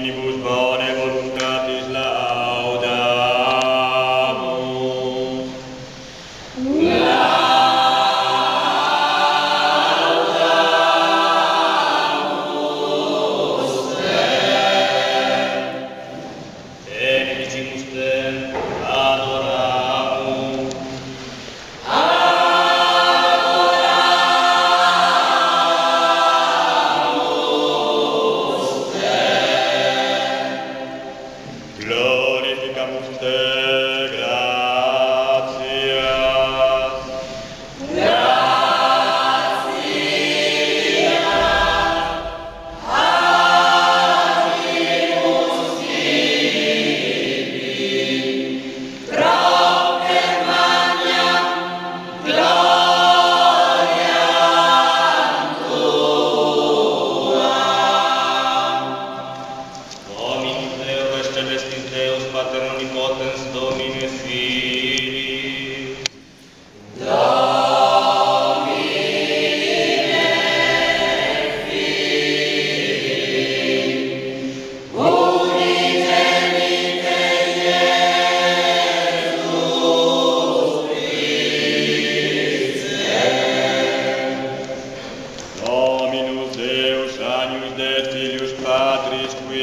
dominibus bone voluntatis laudamus. Laudamus te. Benedicimus te, adoramus. Glorificamus te, gratias. Gratias. Agimus tibi. Procer magnam gloriam tuam. Dominus Deus et celestis Deus Pater omnipotens Domine Filii. Domine Filii. Unigenite Iesus Christe. Dominus Deus Agnus Dei Filius Patris qui